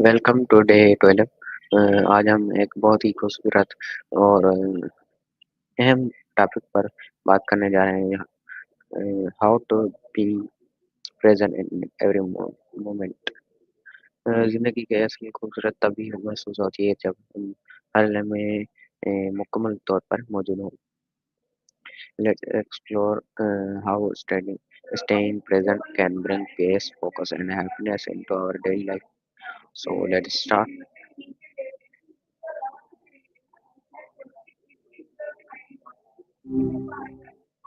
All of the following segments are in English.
Welcome to day 12। आज हम एक बहुत ही खूबसूरत और अहम टॉपिक पर बात करने जा रहे हैं, how to be present in every moment. ज़िंदगी की असली खूबसूरत तभी महसूस होती है जब हम हर लम्हे मुकम्मल तौर पर मौजूद हों। Let's explore how staying present can bring peace, focus and happiness into our daily life. So let's start.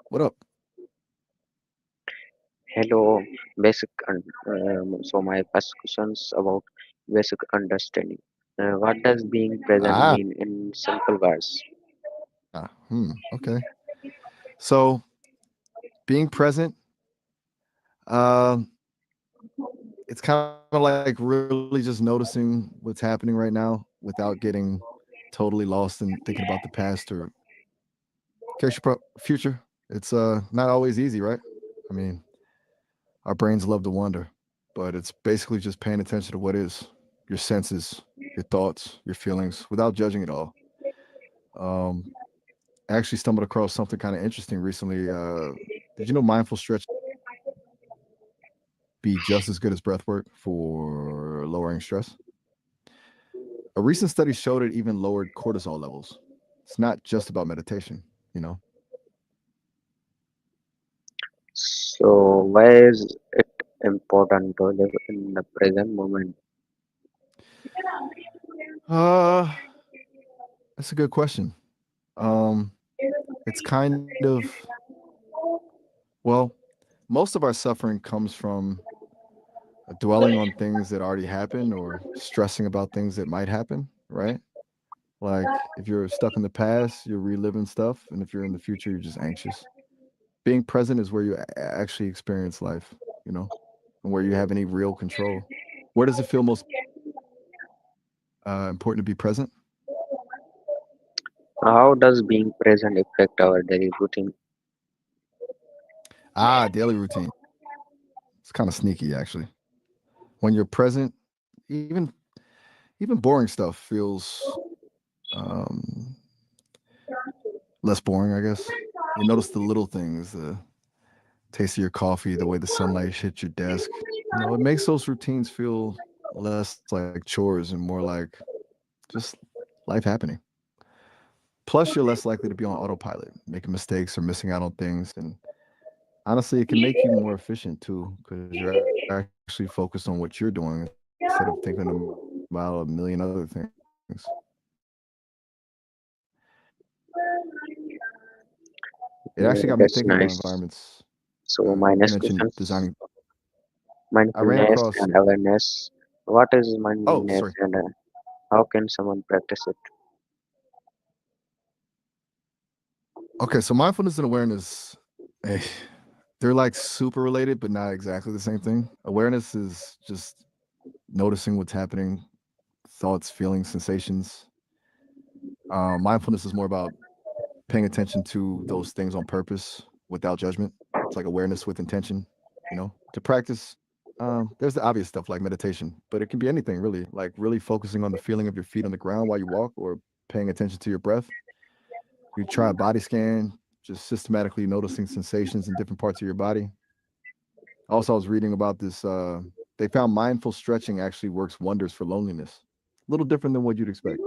What up? Hello, so my first questions about basic understanding. What does being present Ah, mean in simple words? okay. So being present, um, it's kind of like really just noticing what's happening right now without getting totally lost in thinking about the past or future. It's not always easy, right? I mean, our brains love to wonder, but it's basically just paying attention to what is your senses, your thoughts, your feelings without judging it all. Um, I actually stumbled across something kind of interesting recently. Did you know mindful stretch be just as good as breath work for lowering stress? A recent study showed it even lowered cortisol levels. It's not just about meditation, you know. So why is it important to live in the present moment? Uh, that's a good question. Um, it's kind of well, most of our suffering comes from dwelling on things that already happened or stressing about things that might happen, right? Like if you're stuck in the past, you're reliving stuff, and if you're in the future, you're just anxious. Being present is where you actually experience life, you know, and where you have any real control. Where does it feel most important to be present? How does being present affect our daily routine? Daily routine. It's kind of sneaky, actually. When you're present, even boring stuff feels um, less boring, I guess. You notice the little things, the taste of your coffee, the way the sunlight hits your desk. You know, it makes those routines feel less like chores and more like just life happening. Plus, you're less likely to be on autopilot, making mistakes or missing out on things. And honestly, it can make you more efficient too, because you're actually focused on what you're doing instead of thinking about a million other things. It actually got me thinking about That's environments. nice. So You my next mentioned question designing. is I ran mindfulness across. and awareness. What is Oh, mindfulness sorry. and how can someone practice it? Okay, so mindfulness and awareness, eh, they're like super related, but not exactly the same thing. Awareness is just noticing what's happening, thoughts, feelings, sensations. Mindfulness is more about paying attention to those things on purpose without judgment. It's like awareness with intention, you know, to practice. There's the obvious stuff like meditation, but it can be anything really, like really focusing on the feeling of your feet on the ground while you walk or paying attention to your breath. You try a body scan, just systematically noticing sensations in different parts of your body. Also, I was reading about this. They found mindful stretching actually works wonders for loneliness. A little different than what you'd expect.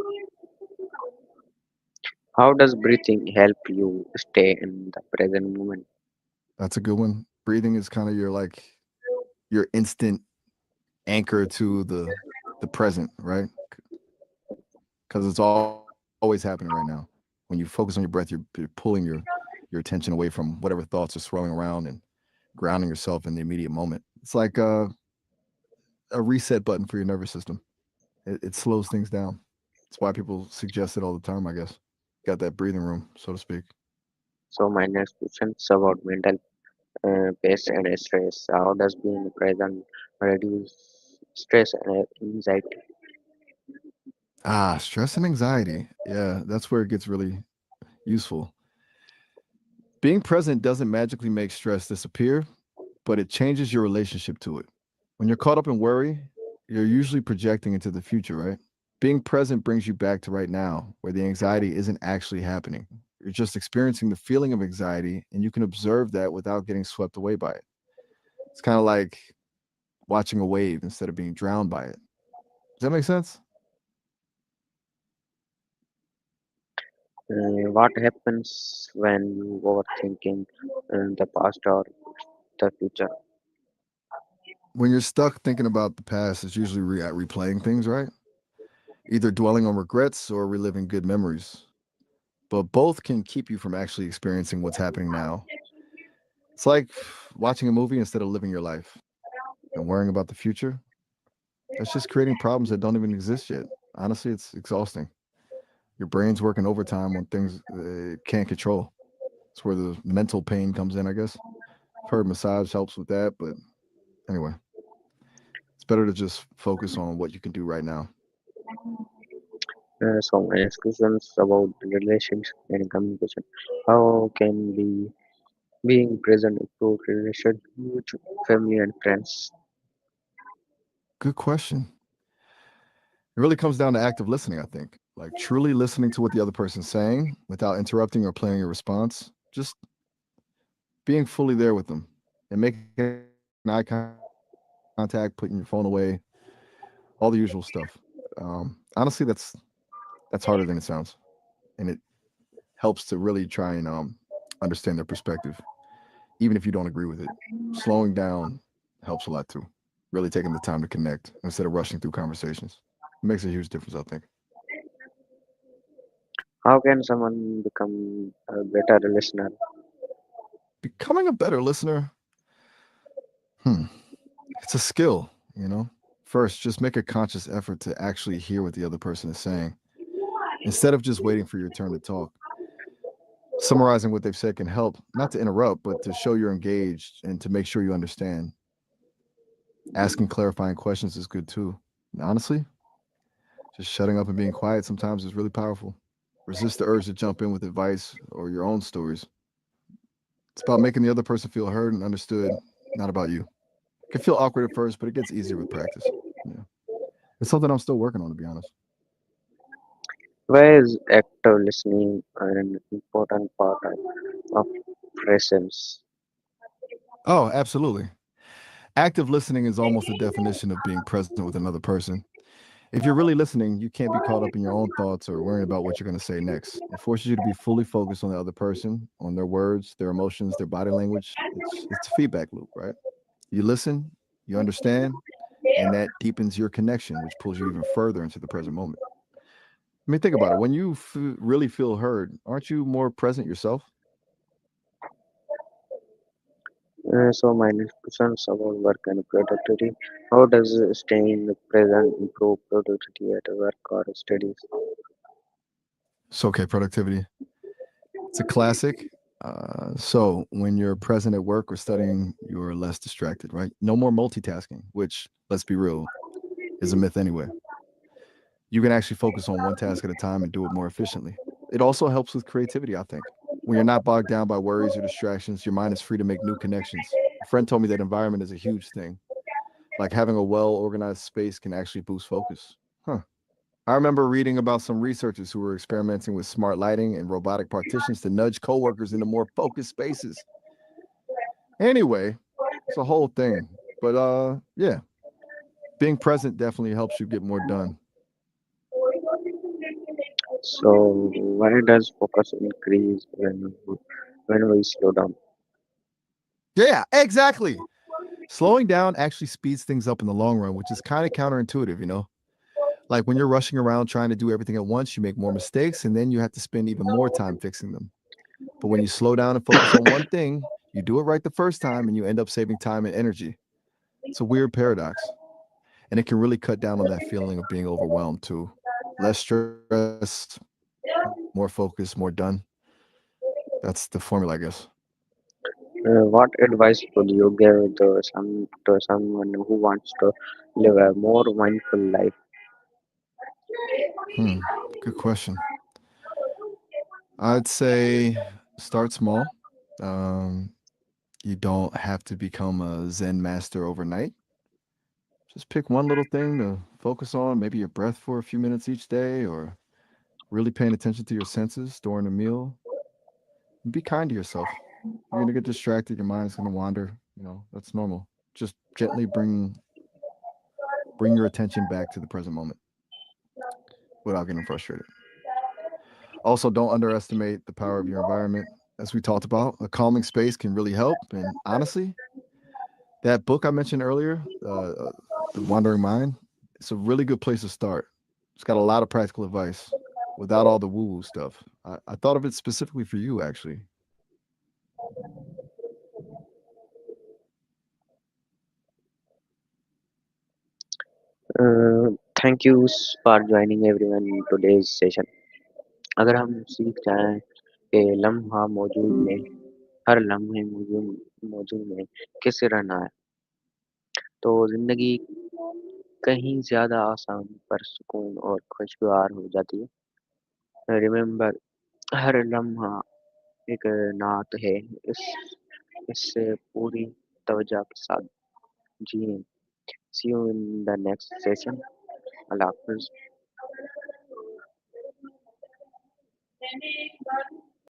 How does breathing help you stay in the present moment? That's a good one. Breathing is kind of your like your instant anchor to the present, right? Because it's always happening right now. When you focus on your breath, you're pulling your attention away from whatever thoughts are swirling around and grounding yourself in the immediate moment. It's like a reset button for your nervous system. It slows things down. That's why people suggest it all the time, I guess. Got that breathing room, so to speak. So my next question is about mental peace and stress. How does being present reduce stress and anxiety? Stress and anxiety. Yeah, that's where it gets really useful. Being present doesn't magically make stress disappear, but it changes your relationship to it. When you're caught up in worry, you're usually projecting into the future, right? Being present brings you back to right now, where the anxiety isn't actually happening. You're just experiencing the feeling of anxiety, and you can observe that without getting swept away by it. It's kind of like watching a wave instead of being drowned by it. Does that make sense? What happens when you overthinking the past or the future? When you're stuck thinking about the past, it's usually replaying things, right? Either dwelling on regrets or reliving good memories. But both can keep you from actually experiencing what's happening now. It's like watching a movie instead of living your life and worrying about the future. That's just creating problems that don't even exist yet. Honestly, it's exhausting. Your brain's working overtime on things it can't control. It's where the mental pain comes in, I guess. I've heard massage helps with that, but anyway, it's better to just focus on what you can do right now. So my next questions about relationship and communication. How can be being present improve relationship with family and friends? Good question. It really comes down to active listening, I think. Like truly listening to what the other person's saying without interrupting or planning a response. Just being fully there with them and making eye contact, putting your phone away, all the usual stuff. Honestly, that's harder than it sounds, and it helps to really try and understand their perspective, even if you don't agree with it. Slowing down helps a lot too. Really taking the time to connect instead of rushing through conversations. It makes a huge difference, I think. How can someone become a better listener? Becoming a better listener, hmm, it's a skill, you know? First, just make a conscious effort to actually hear what the other person is saying instead of just waiting for your turn to talk. Summarizing what they've said can help, not to interrupt, but to show you're engaged and to make sure you understand. Asking clarifying questions is good too. Honestly, just shutting up and being quiet sometimes is really powerful. Resist the urge to jump in with advice or your own stories. It's about making the other person feel heard and understood, not about you. It can feel awkward at first, but it gets easier with practice. Yeah. It's something I'm still working on, to be honest. Why is active listening an important part of presence? Oh, absolutely. Active listening is almost the definition of being present with another person. If you're really listening, you can't be caught up in your own thoughts or worrying about what you're going to say next. It forces you to be fully focused on the other person, on their words, their emotions, their body language. It's a feedback loop, right? You listen, you understand, and that deepens your connection, which pulls you even further into the present moment. I mean, think about it. When you really feel heard, aren't you more present yourself? So my next question is about work and productivity. How does staying present improve productivity at work or studies? So, okay, productivity. It's a classic. So, when you're present at work or studying, you're less distracted, right? No more multitasking, which, let's be real, is a myth anyway. You can actually focus on one task at a time and do it more efficiently. It also helps with creativity, I think. When you're not bogged down by worries or distractions, your mind is free to make new connections. A friend told me that environment is a huge thing. Like having a well organized space can actually boost focus. Huh. I remember reading about some researchers who were experimenting with smart lighting and robotic partitions to nudge coworkers into more focused spaces. Anyway, it's a whole thing. But yeah, being present definitely helps you get more done. So why does focus increase when we slow down? Yeah, exactly. Slowing down actually speeds things up in the long run, which is kind of counterintuitive, you know? Like when you're rushing around trying to do everything at once, you make more mistakes and then you have to spend even more time fixing them. But when you slow down and focus on one thing, you do it right the first time and you end up saving time and energy. It's a weird paradox. And it can really cut down on that feeling of being overwhelmed too. Less stress, more focus, more done. That's the formula, I guess. What advice would you give to someone who wants to live a more mindful life? Hmm. Good question. I'd say start small. Um, you don't have to become a Zen master overnight. Just pick one little thing to focus on, maybe your breath for a few minutes each day, or really paying attention to your senses during a meal. Be kind to yourself. You're going to get distracted, your mind's going to wander, that's normal. Just gently bring your attention back to the present moment without getting frustrated. Also, don't underestimate the power of your environment. As we talked about, a calming space can really help. And honestly, that book I mentioned earlier, The Wandering Mind, it's a really good place to start. It's got a lot of practical advice without all the woo woo stuff. I thought of it specifically for you, actually. Thank you for joining everyone in today's session. अगर हम सीख जाएं कि लम्हा मौजूद में हर लम्हे मौजूद मौजूद में कैसे रहना है, तो ज़िंदगी कहीं ज़्यादा आसान, पुरसुकून और खुशगवार हो जाती है। रिमेंबर, हर लम्हा एक नात है। इस इससे पूरी तवज्जो के साथ जिएँ। See you in the next session. अल्लाह हाफ़िज़।